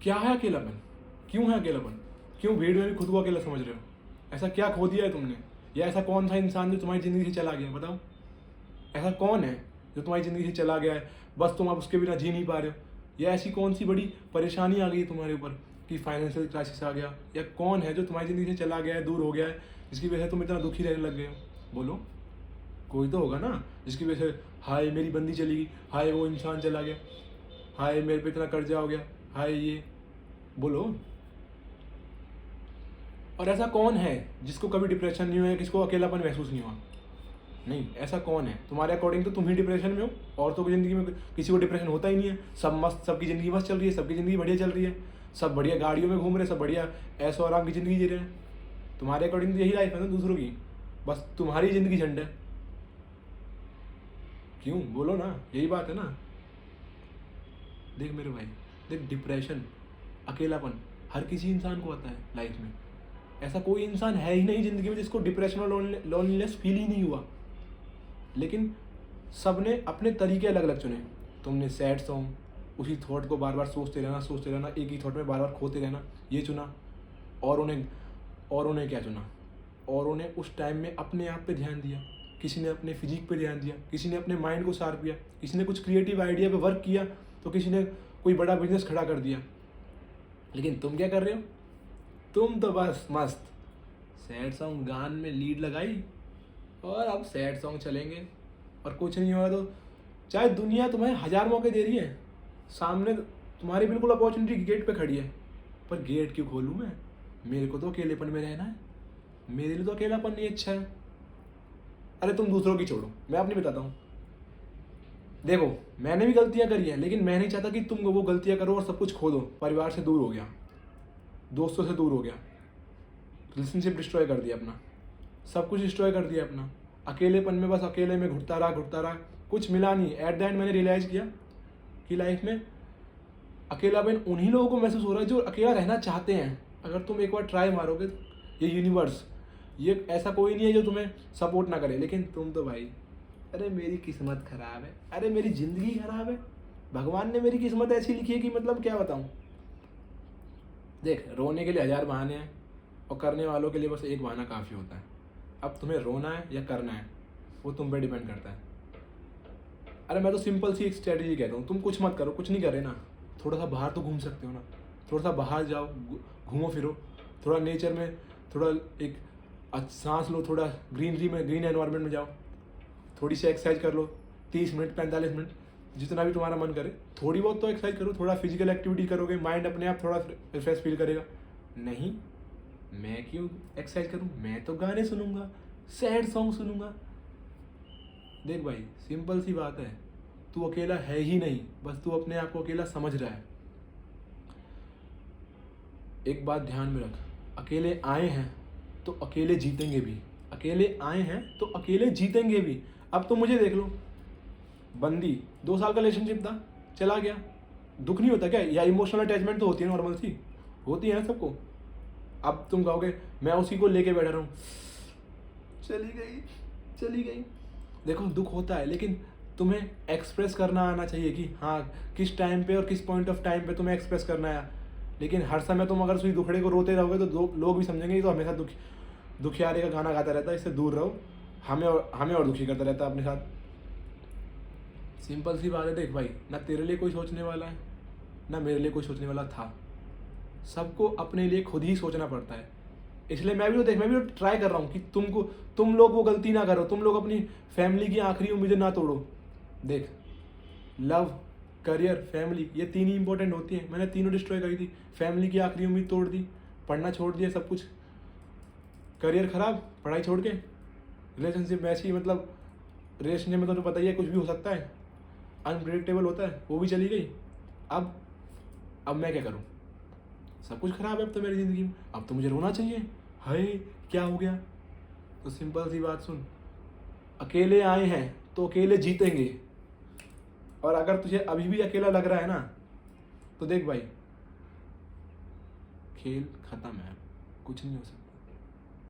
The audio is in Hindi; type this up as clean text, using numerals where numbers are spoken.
क्या है अकेलापन? क्यों है अकेलापन? क्यों भीड़ में भी खुद को अकेला समझ रहे हो? ऐसा क्या खो दिया है तुमने? या ऐसा कौन सा इंसान जो तुम्हारी ज़िंदगी से चला गया, बताओ? ऐसा कौन है जो तुम्हारी ज़िंदगी से चला गया है, बस तुम अब उसके बिना जी नहीं पा रहे हो? या ऐसी कौन सी बड़ी परेशानी आ गई है तुम्हारे ऊपर कि फाइनेंशियल क्राइसिस आ गया? या कौन है जो तुम्हारी ज़िंदगी से चला गया है, दूर हो गया है, जिसकी वजह से तुम इतना दुखी रहने लग गए हो? बोलो। कोई तो होगा ना, जिसकी वजह से हाय मेरी बंदी चली गई, हाय वो इंसान चला गया, हाय मेरे पे इतना कर्जा हो गया, हाय ये। बोलो। और ऐसा कौन है जिसको कभी डिप्रेशन नहीं हुआ है, किसको अकेलापन महसूस नहीं हुआ? नहीं, ऐसा कौन है? तुम्हारे अकॉर्डिंग तो तुम ही डिप्रेशन में हो। औरतों की ज़िंदगी में किसी को डिप्रेशन होता ही नहीं है। सब मस्त, सबकी ज़िंदगी मस्त चल रही है, सबकी ज़िंदगी बढ़िया चल रही है, सब बढ़िया गाड़ियों में घूम रहे हैं, सब बढ़िया ऐशो आराम की ज़िंदगी जी रहे हैं। तुम्हारे अकॉर्डिंग तो यही लाइफ है ना दूसरों की, बस तुम्हारी ज़िंदगी झंड है। क्यों? बोलो ना, यही बात है ना। देख मेरे भाई, देख डिप्रेशन, अकेलापन हर किसी इंसान को आता है लाइफ में। ऐसा कोई इंसान है ही नहीं ज़िंदगी में जिसको डिप्रेशन और लोनलीनेस फील ही नहीं हुआ। लेकिन सबने अपने तरीके अलग अलग चुने। तुमने सैड सॉन्ग, उसी थॉट को बार बार सोचते रहना, एक ही थॉट में बार बार खोते रहना, ये चुना। और उन्हें क्या चुना? और उन्हें उस टाइम में अपने आप पे ध्यान दिया, किसी ने अपने फिजिक पे ध्यान दिया, किसी ने अपने माइंड को शार्प किया, किसी ने कुछ क्रिएटिव आइडिया पे वर्क किया, तो किसी ने कोई बड़ा बिजनेस खड़ा कर दिया। लेकिन तुम क्या कर रहे हो? तुम तो बस मस्त सैड सॉन्ग गान में लीड लगाई और अब सैड सॉन्ग चलेंगे और कुछ नहीं हो रहा, तो चाहे दुनिया तुम्हें 1000 मौके दे रही है, सामने तुम्हारी बिल्कुल अपॉर्चुनिटी गेट पे खड़ी है, पर गेट क्यों खोलूँ मैं? मेरे को तो अकेलेपन में रहना है, मेरे लिए तो अकेलापन नहीं अच्छा है। अरे तुम दूसरों की छोड़ो, मैं अपनी बताता हूँ। देखो, मैंने भी गलतियाँ करी हैं, लेकिन मैं नहीं चाहता कि तुम वो गलतियाँ करो और सब कुछ खो दो। परिवार से दूर हो गया, दोस्तों से दूर हो गया, रिलेशनशिप डिस्ट्रॉय कर दिया अपना, सब कुछ डिस्ट्रॉय कर दिया अपना, अकेलेपन में बस अकेले में घुटता रहा, कुछ मिला नहीं। एट द एंड मैंने रियलाइज़ किया कि लाइफ में अकेलापन उन्हीं लोगों को महसूस हो रहा है जो अकेला रहना चाहते हैं। अगर तुम एक बार ट्राई मारोगे, ये यूनिवर्स, ये ऐसा कोई नहीं है जो तुम्हें सपोर्ट ना करे। लेकिन तुम तो भाई, अरे मेरी किस्मत खराब है, अरे मेरी ज़िंदगी खराब है, भगवान ने मेरी किस्मत ऐसी लिखी है कि मतलब क्या बताऊँ। देख, रोने के लिए 1000 बहाने हैं और करने वालों के लिए बस एक बहाना काफ़ी होता है। अब तुम्हें रोना है या करना है, वो तुम पे डिपेंड करता है। अरे मैं तो सिंपल सी एक स्ट्रेटजी कहता हूँ, तुम कुछ मत करो, कुछ नहीं कर रहे ना, थोड़ा सा बाहर तो घूम सकते हो ना, थोड़ा सा बाहर जाओ, घूमो फिरो, थोड़ा नेचर में, थोड़ा एक सांस लो, थोड़ा ग्रीनरी में, ग्रीन एनवायरनमेंट में जाओ, थोड़ी सी एक्सरसाइज कर लो, 30 मिनट 45 मिनट, जितना भी तुम्हारा मन करे, थोड़ी बहुत तो एक्सरसाइज करो, थोड़ा फिजिकल एक्टिविटी करोगे, माइंड अपने आप थोड़ा रिफ्रेश फील करेगा। नहीं, मैं क्यों एक्सरसाइज करूँ, मैं तो गाने सुनूंगा, सैड सॉन्ग सुनूंगा। देख भाई, सिंपल सी बात है, तू अकेला है ही नहीं, बस तू अपने आप को अकेला समझ रहा है। एक बात ध्यान में रख, अकेले आए हैं तो अकेले जीतेंगे भी, अकेले आए हैं तो अकेले जीतेंगे भी। अब तो मुझे देख लो, बंदी 2 साल का रिलेशनशिप था, चला गया, दुख नहीं होता क्या? या इमोशनल अटैचमेंट तो होती है, नॉर्मल सी होती है ना सबको। अब तुम कहोगे मैं उसी को लेके बैठा रहा हूँ, चली गई, चली गई। देखो, दुख होता है, लेकिन तुम्हें एक्सप्रेस करना आना चाहिए कि हाँ, किस टाइम पे और किस पॉइंट ऑफ टाइम पे तुम्हें एक्सप्रेस करना है। लेकिन हर समय तुम अगर उसी दुखड़े को रोते रहोगे तो लोग भी समझेंगे कि तो हमेशा दुखियारे का गाना गाता रहता है, इससे दूर रहो, हमें और दुखी करता रहता है अपने साथ। सिंपल सी बात है। देख भाई, ना तेरे लिए कोई सोचने वाला है, ना मेरे लिए कोई सोचने वाला था। सबको अपने लिए खुद ही सोचना पड़ता है। इसलिए मैं भी तो ट्राई कर रहा हूँ कि तुम लोग वो गलती ना करो, तुम लोग अपनी फैमिली की आखिरी उम्मीदें ना तोड़ो। देख, लव, करियर, फैमिली, ये 3 ही इंपॉर्टेंट होती हैं। मैंने तीनों डिस्ट्रॉय करी थी। फैमिली की आखिरी उम्मीद तोड़ दी, पढ़ना छोड़ दिया, सब कुछ, करियर खराब, पढ़ाई छोड़ के, रिलेशनशिप में ऐसी, मतलब रिलेशनशिप में तो पता ही है कुछ भी हो सकता है, अनप्रिडिक्टेबल होता है, वो भी चली गई। अब मैं क्या करूँ? सब कुछ खराब है अब तो मेरी ज़िंदगी में, अब तो मुझे रोना चाहिए, हाय क्या हो गया? तो सिंपल सी बात सुन, अकेले आए हैं तो अकेले जीतेंगे। और अगर तुझे अभी भी अकेला लग रहा है ना, तो देख भाई, खेल खत्म है, कुछ नहीं हो सकता।